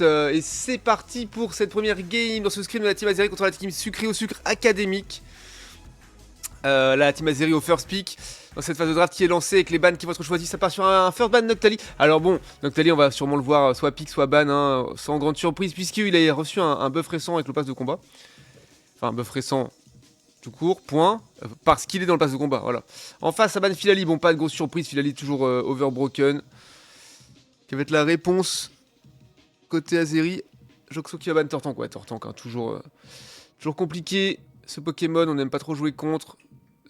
Et c'est parti pour cette première game dans ce scrim de la team Azeri contre la team Sucré au sucre académique. La team Azeri au first pick dans cette phase de draft qui est lancée avec les bans qui vont être choisis. Ça part sur un first ban Noctali. Alors bon, Noctali on va sûrement le voir soit pick soit ban hein, sans grande surprise puisqu'il a reçu un buff récent avec le pass de combat. Enfin un buff récent tout court, point, parce qu'il est dans le pass de combat, voilà. En face à ban Filali, bon pas de grosse surprise, Filali toujours overbroken. Quelle va être la réponse côté Azeri? Joxo qui va ban Tortank, ouais Tortank, hein, toujours compliqué. Ce Pokémon, on n'aime pas trop jouer contre.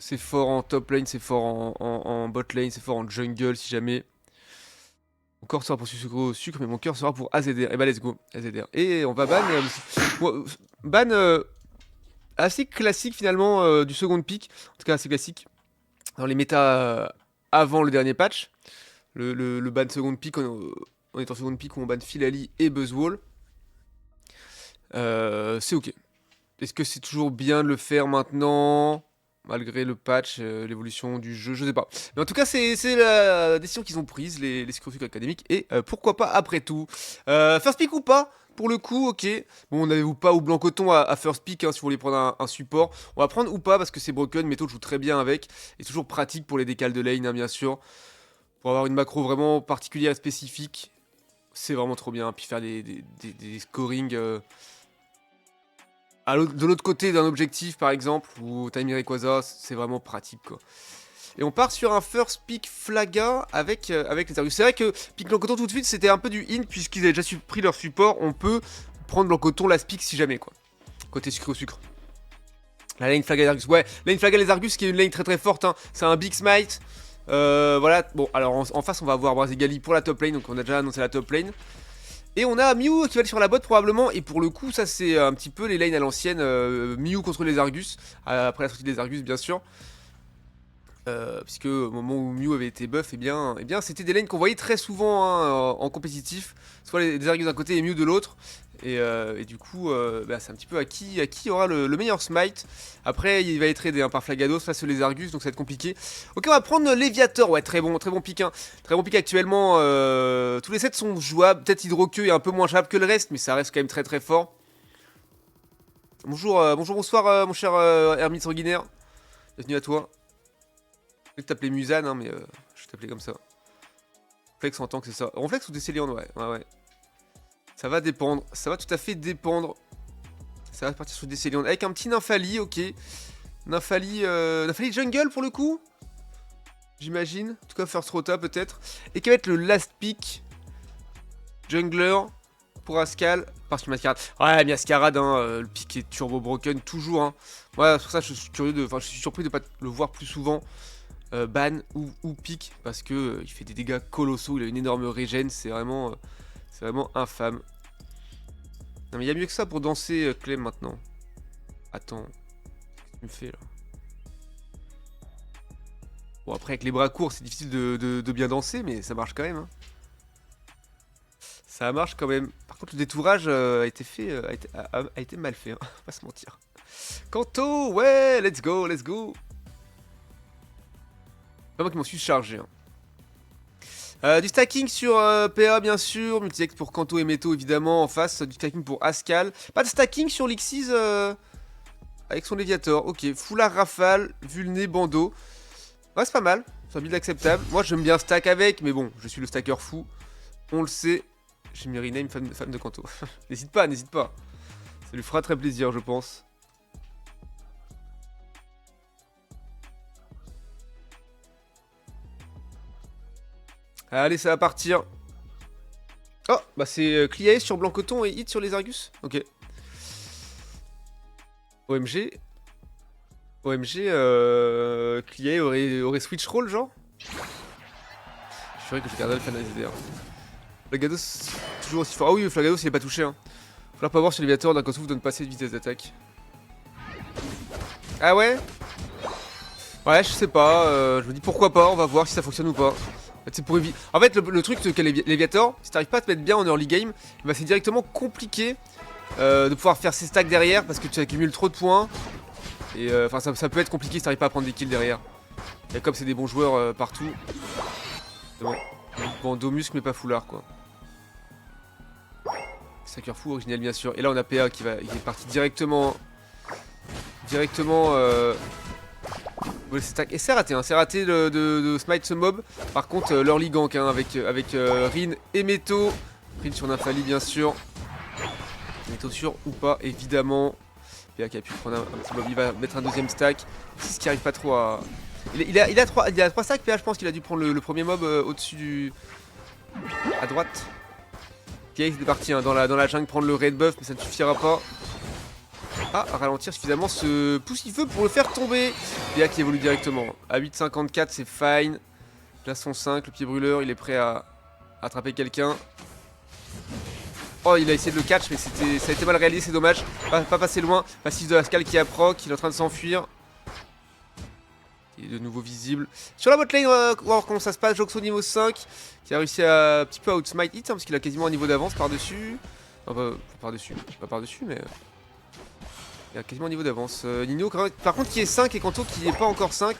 C'est fort en top lane, c'est fort en bot lane, c'est fort en jungle si jamais. Mon corps sera pour Sucre au sucre, mais mon cœur sera pour AZR. Et bah let's go, AZR. Et on va ban. Ban assez classique finalement du second pick. En tout cas assez classique. Dans les méta avant le dernier patch. Le ban second pick, on est en second pick où on ban Filali et Buzzwole. C'est ok. Est-ce que c'est toujours bien de le faire maintenant? Malgré le patch, l'évolution du jeu, je sais pas. Mais en tout cas, c'est la décision qu'ils ont prise, les Sucre académiques. Et pourquoi pas après tout. First pick ou pas? Pour le coup, ok. Bon, n'avez-vous pas ou blanc coton à first pick hein, si vous voulez prendre un support. On va prendre ou pas parce que c'est broken. Métaux joue très bien avec. Et toujours pratique pour les décals de lane, hein, bien sûr. Pour avoir une macro vraiment particulière et spécifique. C'est vraiment trop bien. Puis faire des scorings. De l'autre côté d'un objectif par exemple, ou Time Rayquaza, c'est vraiment pratique quoi. Et on part sur un first pick Flaga avec les Argus. C'est vrai que pick Blancoton tout de suite c'était un peu du hint puisqu'ils avaient déjà pris leur support. On peut prendre Blancoton last pick si jamais quoi. Côté sucre au sucre. La lane Flaga les Argus. Ouais, lane Flaga les Argus qui est une lane très très forte. Hein. C'est un big smite. Voilà, bon alors en face on va avoir Brazigali pour la top lane. Donc on a déjà annoncé la top lane. Et on a Mew qui va aller sur la bot probablement. Et pour le coup, ça c'est un petit peu les lanes à l'ancienne. Mew contre les Argus. Après la sortie des Argus, bien sûr. Puisque au moment où Mew avait été buff, eh bien c'était des lanes qu'on voyait très souvent hein, en compétitif. Soit les Argus d'un côté et Mew de l'autre. Et du coup, c'est un petit peu à qui aura le meilleur smite. Après, il va être aidé hein, par Flagados face aux les Argus, donc ça va être compliqué. Ok, on va prendre Léviator. Ouais, très bon pick. Hein. Très bon pick actuellement. Tous les sets sont jouables. Peut-être Hydroqueue est un peu moins jouable que le reste, mais ça reste quand même très très fort. Bonjour, bonsoir, mon cher Hermite sanguinaire. Bienvenue à toi. Je vais t'appeler Musan, hein, mais je vais t'appeler comme ça. Flex en tant que c'est ça. Ronflex ou Décéliande, ouais. Ça va dépendre, ça va tout à fait dépendre. Ça va partir sur Décéliande. Avec un petit Nymphali, ok. Nymphali jungle pour le coup. J'imagine. En tout cas, First Rota peut-être. Et qui va être le last pick jungler pour Ascal. Parce que Mascarade. Ouais, Mascarade, hein, le pick est turbo broken toujours. Hein. Ouais, sur ça, je suis curieux de. Enfin, je suis surpris de ne pas le voir plus souvent. Ban ou pick. Parce que il fait des dégâts colossaux. Il a une énorme régène. C'est vraiment infâme. Non mais il y a mieux que ça pour danser Clem maintenant. Attends. Qu'est-ce que tu me fais là? Bon après avec les bras courts c'est difficile de bien danser mais ça marche quand même. Hein. Ça marche quand même. Par contre le détourage a été mal fait. Hein. Pas se mentir. Kanto, ouais, let's go. Pas moi qui m'en suis chargé. Hein. Du stacking sur PA bien sûr, multi-ex pour Kanto et Meto évidemment en face, du stacking pour Ascal. Pas de stacking sur Lixis avec son Léviator, ok, foulard rafale, vulné, bandeau. Ouais c'est pas mal, c'est un build acceptable. Moi j'aime bien stack avec, mais bon, je suis le stacker fou, on le sait. J'ai mis rename fan de Kanto. N'hésite pas. Ça lui fera très plaisir je pense. Allez, ça va partir. Oh, bah c'est Cliae sur Blanc Coton et Hit sur les Argus. Ok. OMG, Cliae aurait switch roll, genre. Je suis vrai que je regardais le fan AZR. Flagados, toujours aussi fort. Ah oui, Flagados, il est pas touché. Hein. Faudra pas voir si l'élévateur d'un Kosouf donne pas assez de vitesse d'attaque. Ah ouais? Ouais, je sais pas. Je me dis pourquoi pas, on va voir si ça fonctionne ou pas. C'est pour éviter. En fait, le truc c'est que Léviator, si t'arrives pas à te mettre bien en early game, bah, c'est directement compliqué de pouvoir faire ses stacks derrière parce que tu accumules trop de points. Et enfin, ça peut être compliqué si t'arrives pas à prendre des kills derrière. Et comme c'est des bons joueurs partout. C'est bon. Bandeau muscle mais pas foulard quoi. Sacker fou original bien sûr. Et là on a PA qui est parti directement. Et c'est raté, hein. C'est raté de smite ce mob. Par contre l'early gank hein, avec Rin et Meto. Rin sur Nymphali bien sûr. Meto sûr ou pas évidemment. PA qui a pu prendre un petit mob, il va mettre un deuxième stack. C'est ce qui arrive pas trop à... Il a 3 stacks PA, je pense qu'il a dû prendre le premier mob au-dessus du... à droite. Ok, c'est parti hein, dans la jungle prendre le red buff mais ça ne suffira pas. Ah, à ralentir suffisamment ce pouce qu'il veut pour le faire tomber. PA qui évolue directement. À 8,54 c'est fine. Là son 5, le pied brûleur, il est prêt à attraper quelqu'un. Oh, il a essayé de le catch mais ça a été mal réalisé, c'est dommage. Pas passé loin. Passif de Ascal qui a proc, il est en train de s'enfuir. Il est de nouveau visible. Sur la bot lane, on va voir comment ça se passe. Joxo niveau 5 qui a réussi à un petit peu outsmite hit hein, parce qu'il a quasiment un niveau d'avance par-dessus. Enfin, pas par-dessus mais... il a quasiment un niveau d'avance. Nino par contre qui est 5 et Kanto qui n'est pas encore 5.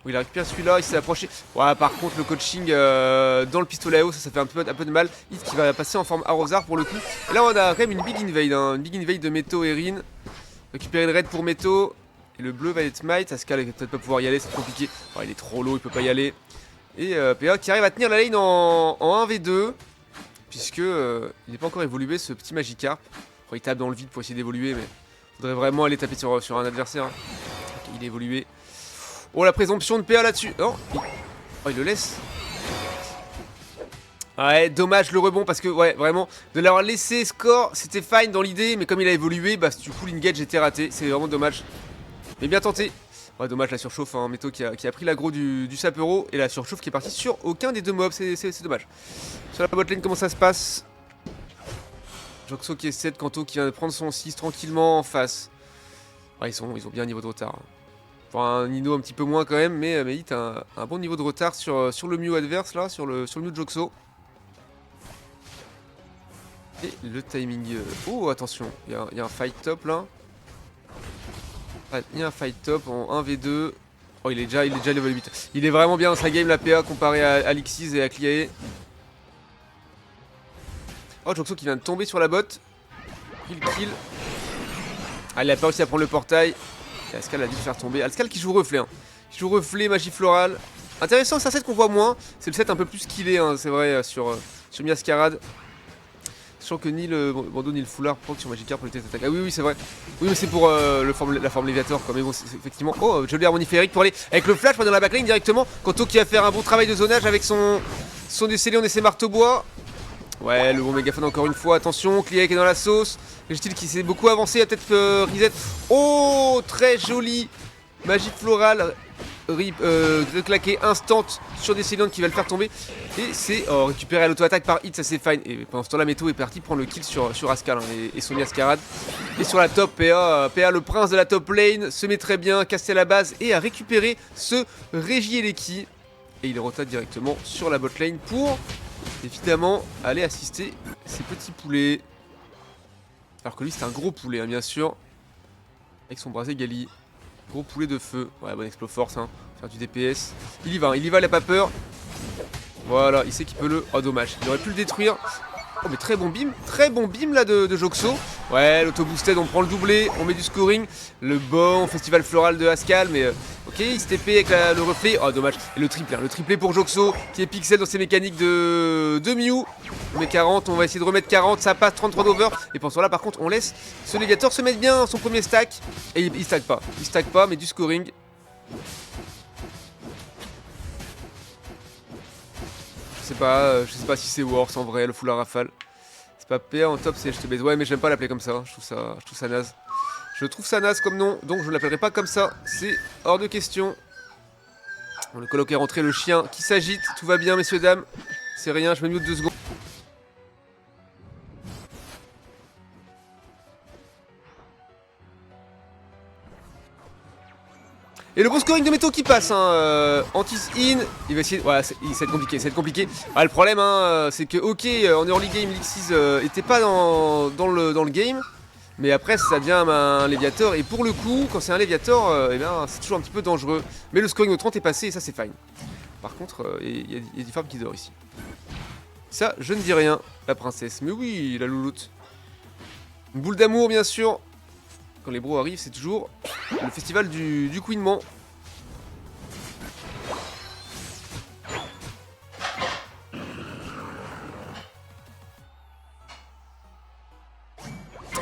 Il a récupéré celui-là, il s'est approché. Ouais, par contre le coaching dans le pistolet à eau, ça fait un peu de mal. Hit qui va passer en forme Arrosard pour le coup. Et là on a quand même une big invade, hein, une big invade de Meto et Rin. Récupérer le raid pour Meto. Et le bleu va être smite. Ascal va peut-être pas pouvoir y aller, c'est compliqué. Oh, il est trop low, il peut pas y aller. Et PA qui arrive à tenir la lane en 1v2. Puisque il n'est pas encore évolué ce petit Magikarp. Il tape dans le vide pour essayer d'évoluer, mais faudrait vraiment aller taper sur un adversaire. Okay, il est évolué. Oh la présomption de PA là-dessus. Non, il le laisse. Ouais, dommage le rebond parce que ouais, vraiment, de l'avoir laissé score, c'était fine dans l'idée, mais comme il a évolué, bah du coup l'engage était raté. C'est vraiment dommage. Mais bien tenté. Ouais, dommage la surchauffe, hein, Meto qui a pris l'aggro du Sapero et la surchauffe qui est partie sur aucun des deux mobs, c'est dommage. Sur la botlane, comment ça se passe? Joxo qui est 7, Kanto qui vient de prendre son 6 tranquillement en face. Ouais, ils ont bien un niveau de retard. Enfin, un Nino un petit peu moins quand même, mais Hit a un bon niveau de retard sur le Mew adverse là, sur le Mew de Joxo. Et le timing. Oh, attention, il y a un fight top là. Il y a un fight top en 1v2. Oh, il est déjà level 8. Il est vraiment bien dans sa game, la PA, comparé à Alexis et à Cliae. Oh, Joxo qui vient de tomber sur la botte. Kill. Ah, il a pas réussi à prendre le portail. Et Ascal a dû le faire tomber. Ascal qui joue reflet. Hein. Qui joue reflet, magie florale. Intéressant, c'est un set qu'on voit moins. C'est le set un peu plus skillé, hein, c'est vrai, sur Miascarade. Sachant que ni le bandeau ni le foulard proc sur Magikarp pour les tests d'attaque. Ah oui, c'est vrai. Oui, mais c'est pour la forme Léviator quoi. Mais bon, effectivement. Oh, joli harmonie féerique pour aller avec le flash dans la backline directement. Kanto qui va faire un bon travail de zonage avec son décellé, on essaie marteau bois. Ouais, le bon mégaphone encore une fois. Attention, Cliae qui est dans la sauce. Régistile qui s'est beaucoup avancé. Il a peut-être reset. Oh, très joli. Magie florale. Claqué instant sur des Céliantes qui va le faire tomber. Et c'est récupéré à l'auto-attaque par Hit, ça c'est fine. Et pendant ce temps là, Meto est parti prendre le kill sur Ascal hein, et son Miascarade. Et sur la top, PA le prince de la top lane, se met très bien, casser la base et a récupéré ce Regieleki. Et il rotate directement sur la bot lane pour évidemment aller assister ces petits poulets. Alors que lui c'est un gros poulet hein, bien sûr. Avec son brasé Gali. Gros poulet de feu. Ouais, bon explo force, hein. Faire du DPS. Il y va, il a pas peur. Voilà, il sait qu'il peut le... Oh, dommage. Il aurait pu le détruire. Oh, mais très bon bim là de Joxo. Ouais, l'auto-boosted, on prend le doublé, on met du scoring. Le bon festival floral de Ascal, mais ok, il se TP avec le reflet. Oh, dommage. Et le triplé pour Joxo, qui est pixel dans ses mécaniques de Mew. On met 40, on va essayer de remettre 40, ça passe, 33 d'over. Et pour cela, par contre, on laisse ce Léviator se mettre bien son premier stack. Et il stack pas, mais du scoring. Je sais pas si c'est worse en vrai, le full à rafale. C'est pas PA en top, c'est je te baise. Ouais, mais j'aime pas l'appeler comme ça, hein. Je trouve ça naze. Je trouve ça naze comme nom, donc je ne l'appellerai pas comme ça. C'est hors de question. On le coloc est rentré, le chien qui s'agite. Tout va bien, messieurs, dames. C'est rien, je me mute 2 secondes. Et le bon scoring de Meto qui passe, hein, anti-in, il va essayer, ouais, ça va être compliqué. Ah, le problème, hein, c'est que, ok, en early game, Lixis était pas dans le game, mais après, ça devient un Léviator, et pour le coup, quand c'est un Léviator, eh bien, c'est toujours un petit peu dangereux. Mais le scoring de 30 est passé, et ça, c'est fine. Par contre, il y a des farms qui dort ici. Ça, je ne dis rien, la princesse. Mais oui, la louloute. Une boule d'amour, bien sûr. Quand les bros arrivent, c'est toujours le festival du couinement.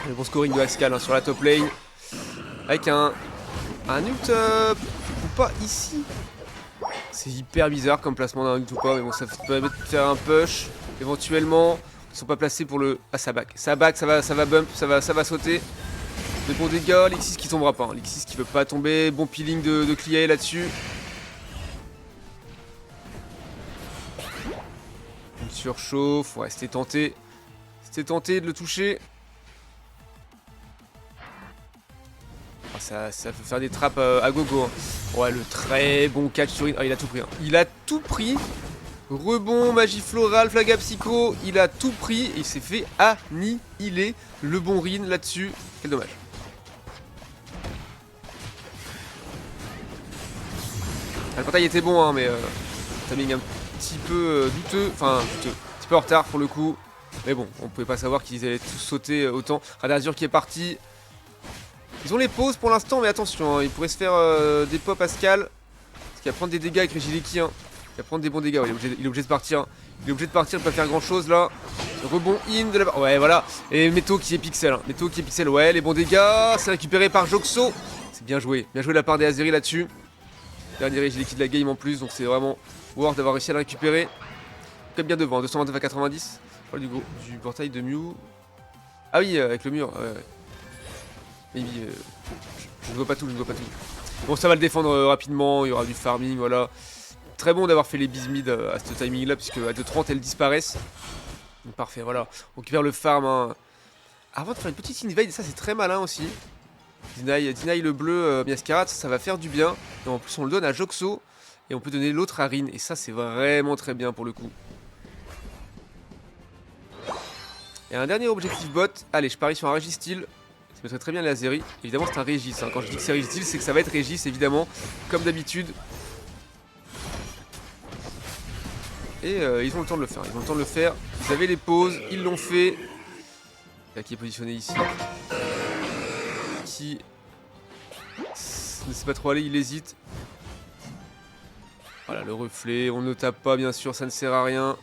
Le bon scoring de Ascal hein, sur la top lane. Avec un ult ou pas ici. C'est hyper bizarre comme placement d'un ult ou pas. Mais bon, ça peut permettre de faire un push. Éventuellement. Ils sont pas placés pour le... Ah, ça back. Ça back, ça va bump, ça va sauter. Des bons dégâts. Lexis qui tombera pas. Hein. Lexis qui peut pas tomber. Bon peeling de Clia là-dessus. Une surchauffe. Ouais, c'était tenté. C'était tenté de le toucher. Ça peut faire des trappes à gogo. Hein. Ouais, le très bon catch sur Rin. Ah, il a tout pris. Hein. Il a tout pris. Rebond, magie florale, flaga psycho. Il a tout pris. Et il s'est fait annihiler le bon Rin là-dessus. Quel dommage. Ah, le portail était bon, hein, mais timing un petit peu douteux. Enfin, douteux. Un petit peu en retard pour le coup. Mais bon, on pouvait pas savoir qu'ils allaient tous sauter autant. Radar Azur qui est parti. Ils ont les pauses pour l'instant, mais attention, hein, il pourrait se faire des pop Pascal. Parce qu'il va prendre des dégâts avec Regiliki. Hein. Il va prendre des bons dégâts, ouais, il est obligé de partir. Hein. Il est obligé de partir, il peut pas faire grand chose là. Rebond in de la... Ouais, voilà. Et Meto qui est pixel. Hein. Meto qui est pixel, ouais, les bons dégâts. C'est récupéré par Joxo. C'est bien joué. Bien joué de la part des Azeri là-dessus. Dernier Regiliki de la game en plus, donc c'est vraiment worth d'avoir réussi à le récupérer. Comme bien devant, 229 à 90. Je parle du portail de Mew. Ah oui, avec le mur. Ouais. Maybe, je ne vois pas tout, Bon, ça va le défendre rapidement, il y aura du farming, voilà. Très bon d'avoir fait les bismid à ce timing là, puisque à 2.30 elles disparaissent. Donc, parfait, voilà. On récupère le farm. Hein. Avant de faire une petite invade, ça c'est très malin aussi. Deny le bleu Miascarat, ça va faire du bien. Et en plus on le donne à Joxo. Et on peut donner l'autre à Rin. Et ça c'est vraiment très bien pour le coup. Et un dernier objectif bot. Allez, je parie sur un Registyle. Ça mettrait très bien les Azeri. Évidemment, c'est un Régis. Hein. Quand je dis que c'est Registyle, c'est que ça va être Régis, évidemment. Comme d'habitude. Et ils ont le temps de le faire. Ils ont le temps de le faire. Ils avaient les pauses. Ils l'ont fait. Là, qui est positionné ici. Qui ne sait pas trop aller. Il hésite. Voilà, le reflet. On ne tape pas, bien sûr. Ça ne sert à rien.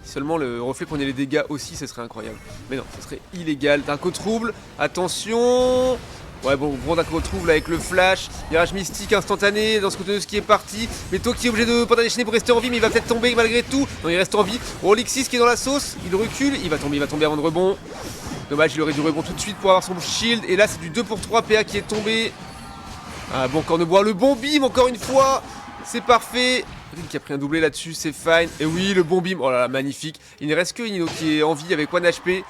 Seulement le reflet prenait les dégâts aussi, ce serait incroyable. Mais non, ce serait illégal. Darko trouble, attention. Ouais bon, Darko trouble avec le flash. Virage mystique instantané dans ce cotonneuse qui est parti. Meto qui est obligé de pas déchaîner pour rester en vie, mais il va peut-être tomber malgré tout. Non, il reste en vie. Olixis qui est dans la sauce, il recule, il va tomber avant de rebond. Dommage, il aurait dû rebond tout de suite pour avoir son shield. Et là c'est du 2 pour 3, PA qui est tombé. Ah bon, Cornebois, le bon bim encore une fois. C'est parfait. Rin qui a pris un doublé là-dessus, c'est fine. Et oui, le bon bim. Oh là là, magnifique. Il ne reste que Nino qui est en vie avec 1 HP.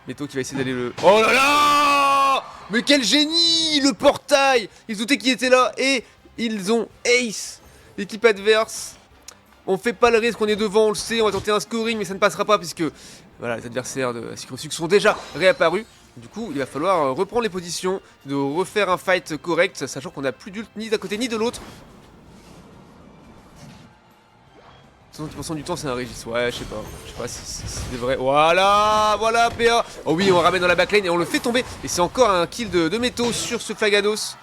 Meto qui va essayer d'aller le... Oh là là! Mais quel génie! Le portail! Ils se doutaient qu'il était là. Et ils ont ace. L'équipe adverse. On fait pas le risque, on est devant, on le sait. On va tenter un scoring, mais ça ne passera pas puisque... Voilà, les adversaires de Sucre sont déjà réapparus. Du coup, il va falloir reprendre les positions, de refaire un fight correct, sachant qu'on n'a plus d'ult ni d'un côté ni de l'autre. 70% du temps c'est un Régis, ouais je sais pas si c'est vrai. Voilà, PA. Oh oui, on ramène dans la backline et on le fait tomber. Et c'est encore un kill de Meto sur ce Flagados.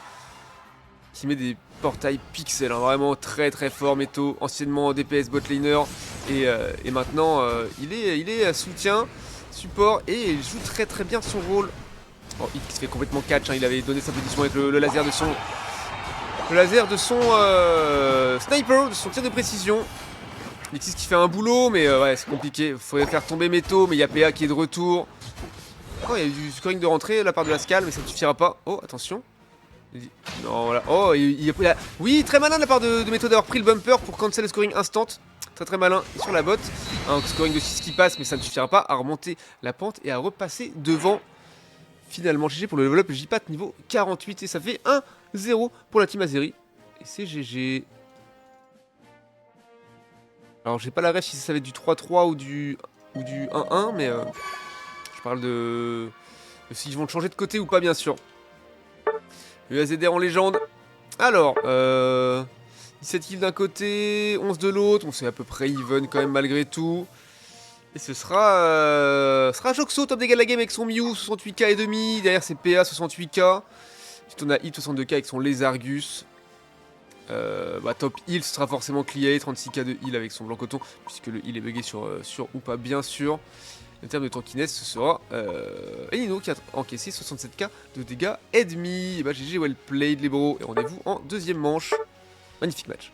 Qui met des portails pixels, hein, vraiment très très fort Meto, anciennement DPS botlaner. Et maintenant il est soutien, support et il joue très très bien son rôle. Oh, il se fait complètement catch, hein, il avait donné sa position avec le laser de son... Le laser de son sniper, de son tir de précision. Lexis qui fait un boulot, mais ouais, c'est compliqué. Il faudrait faire tomber Meto, mais il y a PA qui est de retour. Oh, il y a eu du scoring de rentrée de la part de Lascal, mais ça ne suffira pas. Oh, attention. Non, voilà. Oh, oui, très malin de la part de Meto d'avoir pris le bumper pour cancel le scoring instant. Très très malin. Et sur la botte, un scoring de 6 qui passe, mais ça ne suffira pas à remonter la pente et à repasser devant. Finalement, GG pour le level up J-Pat niveau 48. Et ça fait 1-0 pour la team Azeri. Et c'est GG. Alors j'ai pas la ref si ça va être du 3-3 ou du 1-1, mais je parle de s'ils vont changer de côté ou pas bien sûr. UAZR en légende. Alors, 17 kills d'un côté, 11 de l'autre. On s'est à peu près even quand même malgré tout. Et ce sera Joxo, top dégâts de la game avec son Mew, 68k et demi. Derrière c'est PA, 68k. Ensuite on a Hit, 62k avec son Lézargus. Top heal, ce sera forcément Clia, 36k de heal avec son blanc coton, puisque le heal est bugué sur ou pas, bien sûr. En termes de tankiness, ce sera Elino qui a encaissé 67k de dégâts ennemis. Et GG well played les bros, et rendez-vous en deuxième manche. Magnifique match.